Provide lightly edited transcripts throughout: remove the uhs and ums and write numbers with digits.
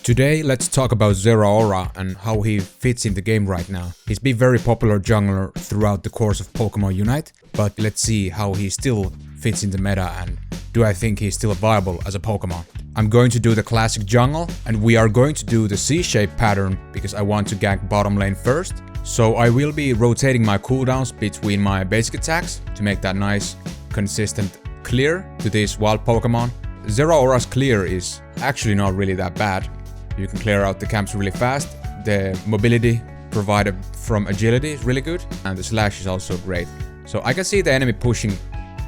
Today let's talk about Zeraora and how he fits in the game right now. He's been very popular jungler throughout the course of Pokemon Unite, but let's see how he still fits in the meta and do I think he's still viable as a Pokemon. I'm going to do the classic jungle and we are going to do the C-shape pattern because I want to gank bottom lane first. So I will be rotating my cooldowns between my basic attacks to make that nice, consistent clear to these wild Pokemon. Zeraora's clear is actually not really that bad. You can clear out the camps really fast. The mobility provided from agility is really good and the slash is also great. So I can see the enemy pushing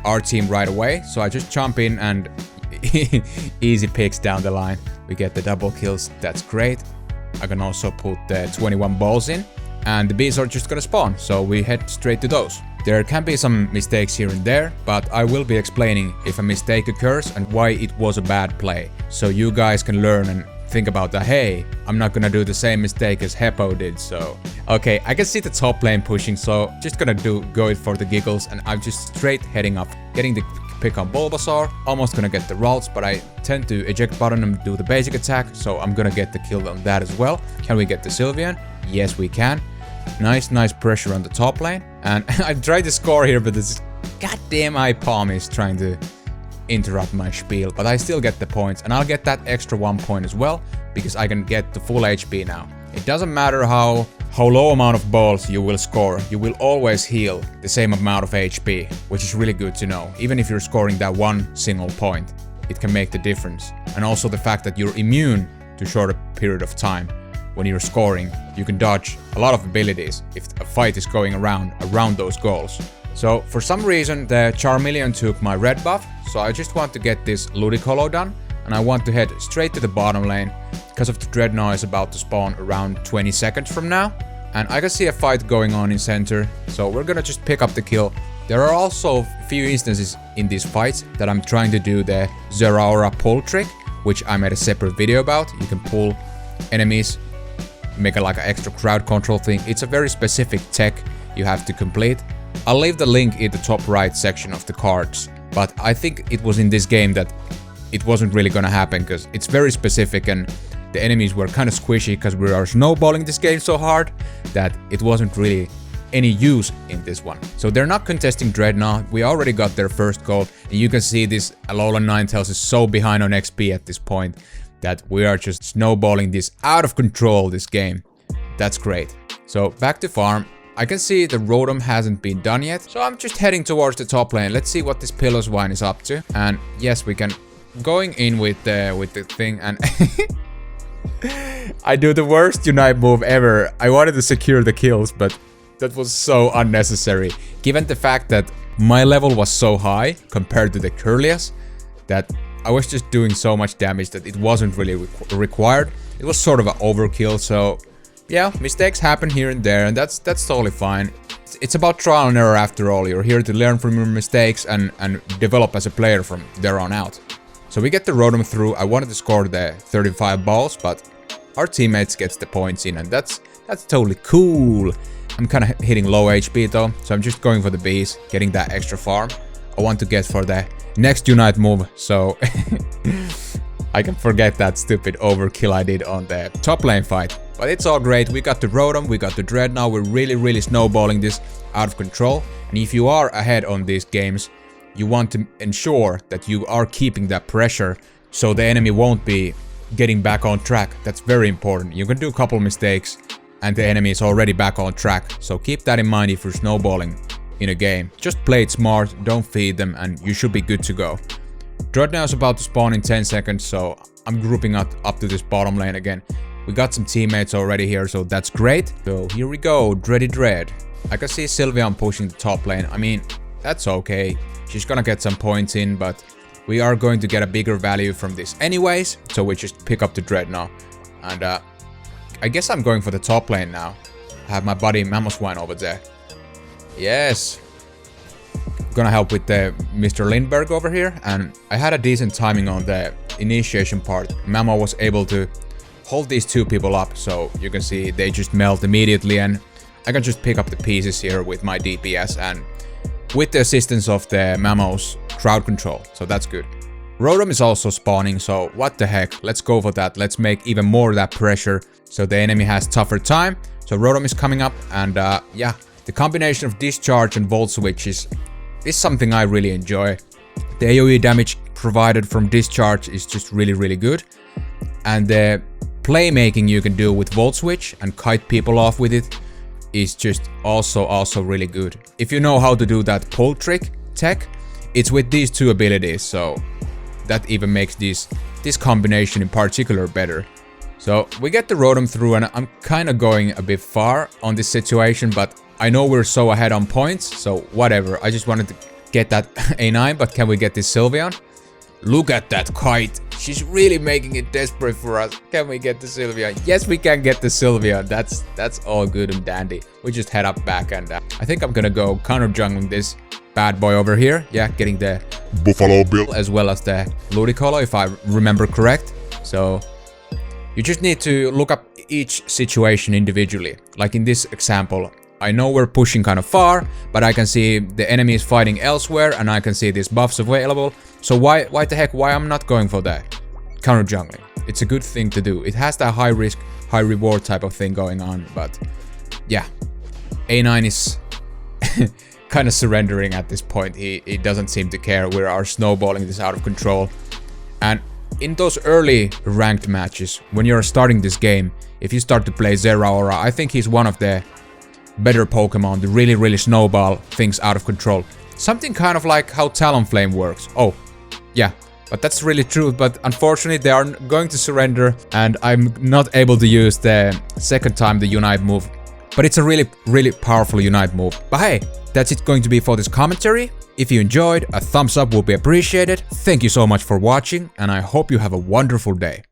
our team right away, so I just jump in and easy picks down the line. We get the double kills, that's great. I can also put the 21 balls in and the bees are just gonna spawn, so we head straight to those. There can be some mistakes here and there, but I will be explaining if a mistake occurs and why it was a bad play. So you guys can learn and think about that. Hey, I'm not gonna do the same mistake as Heppo did, so... Okay, I can see the top lane pushing, so just gonna go it for the giggles and I'm just straight heading up. Getting the pick on Bulbasaur, almost gonna get the Ralts, but I tend to eject button and do the basic attack, so I'm gonna get the kill on that as well. Can we get the Sylveon? Yes, we can. Nice pressure on the top lane. And I tried to score here, but this goddamn eye palm is trying to interrupt my spiel. But I still get the points, and I'll get that extra 1 point as well, because I can get the full HP now. It doesn't matter how low amount of balls you will score, you will always heal the same amount of HP, which is really good to know. Even if you're scoring that one single point, it can make the difference. And also the fact that you're immune to shorter period of time. When you're scoring, you can dodge a lot of abilities if a fight is going around those goals. So for some reason the Charmeleon took my red buff, so I just want to get this Ludicolo done and I want to head straight to the bottom lane because of the Dreadnought is about to spawn around 20 seconds from now. And I can see a fight going on in center, so we're gonna just pick up the kill. There are also a few instances in these fights that I'm trying to do the Zeraora pull trick, which I made a separate video about. You can pull enemies, make like an extra crowd control thing. It's a very specific tech you have to complete. I'll leave the link in the top right section of the cards, but I think it was in this game that it wasn't really gonna happen because it's very specific and the enemies were kind of squishy because we are snowballing this game so hard that it wasn't really any use in this one. So they're not contesting Dreadnought, we already got their first goal and you can see this Alolan Ninetales is so behind on XP at this point that we are just snowballing this out of control, this game. That's great. So back to farm. I can see the Rotom hasn't been done yet, so I'm just heading towards the top lane. Let's see what this Piloswine is up to. And yes, we can going in with the thing and I do the worst Unite move ever. I wanted to secure the kills, but that was so unnecessary. Given the fact that my level was so high compared to the Curlius, that I was just doing so much damage that it wasn't really required. It was sort of an overkill, so yeah, mistakes happen here and there, and that's totally fine. It's about trial and error after all. You're here to learn from your mistakes and develop as a player from there on out. So we get the Rotom through. I wanted to score the 35 balls, but our teammates gets the points in, and that's totally cool. I'm kind of hitting low HP though, so I'm just going for the bees, getting that extra farm. I want to get for the next Unite move, so I can forget that stupid overkill I did on the top lane fight. But it's all great, we got the Rotom, we got the Dreadnought, we're really snowballing this out of control. And if you are ahead on these games, you want to ensure that you are keeping that pressure so the enemy won't be getting back on track. That's very important. You can do a couple mistakes and the enemy is already back on track. So keep that in mind if you're snowballing in a game. Just play it smart, don't feed them, and you should be good to go. Dreadnought is about to spawn in 10 seconds, so I'm grouping up to this bottom lane again. We got some teammates already here, so that's great. So here we go, Dready Dread. I can see Sylveon pushing the top lane. I mean, that's okay. She's gonna get some points in, but we are going to get a bigger value from this anyways. So we just pick up the Dreadnought. And I guess I'm going for the top lane now. I have my buddy Mamoswine over there. Yes. Gonna help with the Mr. Lindbergh over here. And I had a decent timing on the initiation part. Mamo was able to hold these two people up, so you can see they just melt immediately and I can just pick up the pieces here with my DPS and with the assistance of the Mamo's crowd control, so that's good. Rotom is also spawning, so what the heck, let's go for that. Let's make even more of that pressure so the enemy has tougher time. So Rotom is coming up, and yeah, the combination of Discharge and Volt Switch is something I really enjoy. The AoE damage provided from Discharge is just really good. And the playmaking you can do with Volt Switch and kite people off with it is just also really good. If you know how to do that pull trick tech, it's with these two abilities, so that even makes this combination in particular better. So we get the Rotom through, and I'm kind of going a bit far on this situation, but I know we're so ahead on points, so whatever. I just wanted to get that A9, but can we get this Sylveon? Look at that kite. She's really making it desperate for us. Can we get the Sylveon? Yes, we can get the Sylveon. That's all good and dandy. We just head up back, and I think I'm gonna go counter jungling this bad boy over here. Yeah, getting the Buffalo Bill as well as the Ludicolo, if I remember correct. So you just need to look up each situation individually. Like in this example, I know we're pushing kind of far, but I can see the enemy is fighting elsewhere, and I can see these buffs available. So why the heck, why I'm not going for that counter jungling? It's a good thing to do. It has that high risk, high reward type of thing going on, but yeah, A9 is kind of surrendering at this point. He doesn't seem to care. We are snowballing this out of control. And in those early ranked matches, when you're starting this game, if you start to play Zeraora, I think he's one of the better Pokemon to really snowball things out of control. Something kind of like how Talonflame works. Oh, yeah, but that's really true. But unfortunately, they are going to surrender, and I'm not able to use the second time the Unite move. But it's a really powerful Unite move. But hey, that's it going to be for this commentary. If you enjoyed, a thumbs up will be appreciated. Thank you so much for watching, and I hope you have a wonderful day.